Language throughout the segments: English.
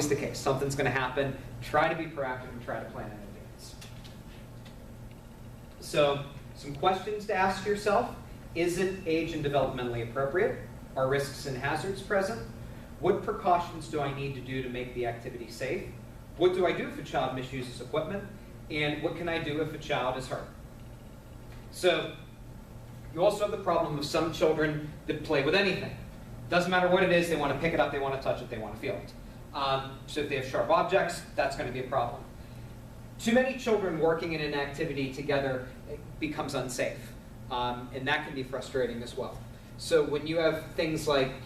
always the case. Something's going to happen. Try to be proactive and try to plan in advance. So, some questions to ask yourself. Is it age and developmentally appropriate? Are risks and hazards present? What precautions do I need to do to make the activity safe? What do I do if a child misuses equipment? And what can I do if a child is hurt? So, you also have the problem of some children that play with anything. Doesn't matter what it is, they want to pick it up, they want to touch it, they want to feel it. So if they have sharp objects, that's going to be a problem. Too many children working in an activity together becomes unsafe. And that can be frustrating as well. So when you have things like,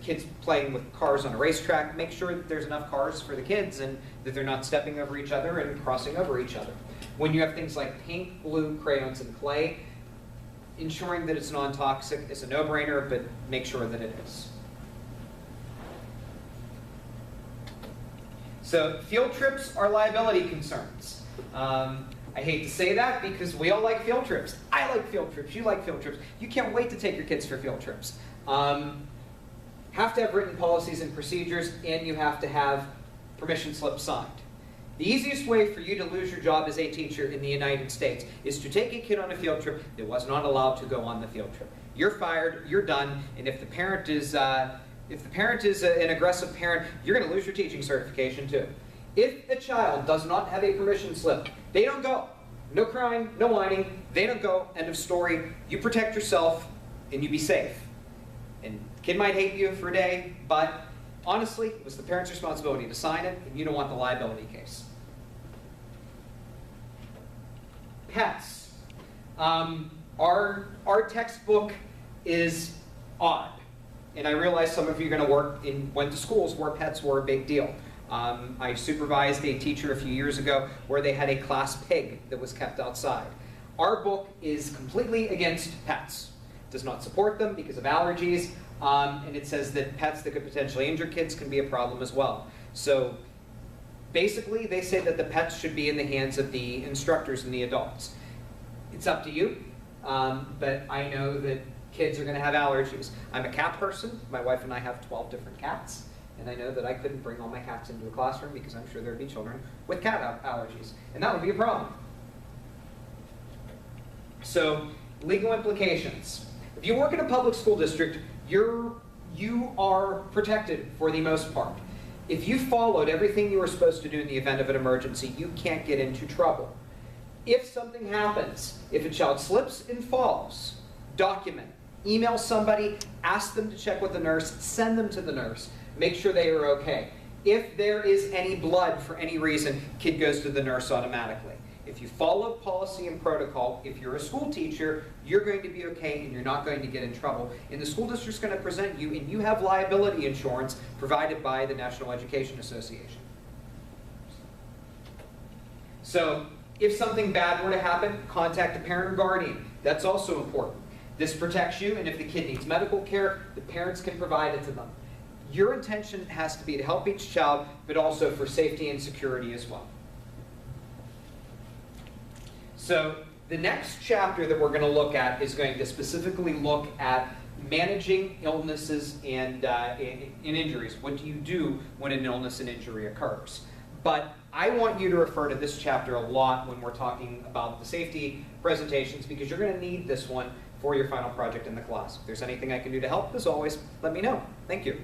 kids playing with cars on a racetrack, make sure that there's enough cars for the kids and that they're not stepping over each other and crossing over each other. When you have things like paint, glue, crayons, and clay, ensuring that it's non-toxic is a no-brainer, but make sure that it is. So field trips are liability concerns. I hate to say that because we all like field trips. I like field trips. You like field trips. You can't wait to take your kids for field trips. Have to have written policies and procedures, and you have to have permission slips signed. The easiest way for you to lose your job as a teacher in the United States is to take a kid on a field trip that was not allowed to go on the field trip. You're fired, you're done, and if the parent is an aggressive parent, you're going to lose your teaching certification too. If a child does not have a permission slip, they don't go. No crying, no whining, they don't go, end of story. You protect yourself and you be safe. And the kid might hate you for a day, but honestly, it was the parent's responsibility to sign it, and you don't want the liability case. Pets. Our textbook is odd. And I realize some of you are going to went to schools where pets were a big deal. I supervised a teacher a few years ago where they had a class pig that was kept outside. Our book is completely against pets. It does not support them because of allergies, and it says that pets that could potentially injure kids can be a problem as well. So basically, they say that the pets should be in the hands of the instructors and the adults. It's up to you, but I know that kids are going to have allergies. I'm a cat person. My wife and I have 12 different cats. And I know that I couldn't bring all my cats into a classroom because I'm sure there would be children with cat allergies. And that would be a problem. So, legal implications. If you work in a public school district, you are protected for the most part. If you followed everything you were supposed to do in the event of an emergency, you can't get into trouble. If something happens, if a child slips and falls, document it. Email somebody, ask them to check with the nurse, send them to the nurse. Make sure they are okay. If there is any blood for any reason, kid goes to the nurse automatically. If you follow policy and protocol, if you're a school teacher, you're going to be okay and you're not going to get in trouble. And the school district's going to present you, and you have liability insurance provided by the National Education Association. So, if something bad were to happen, contact a parent or guardian. That's also important. This protects you, and if the kid needs medical care, the parents can provide it to them. Your intention has to be to help each child, but also for safety and security as well. So the next chapter that we're going to look at is going to specifically look at managing illnesses and injuries. What do you do when an illness and injury occurs? But I want you to refer to this chapter a lot when we're talking about the safety presentations, because you're going to need this one for your final project in the class. If there's anything I can do to help, as always, let me know. Thank you.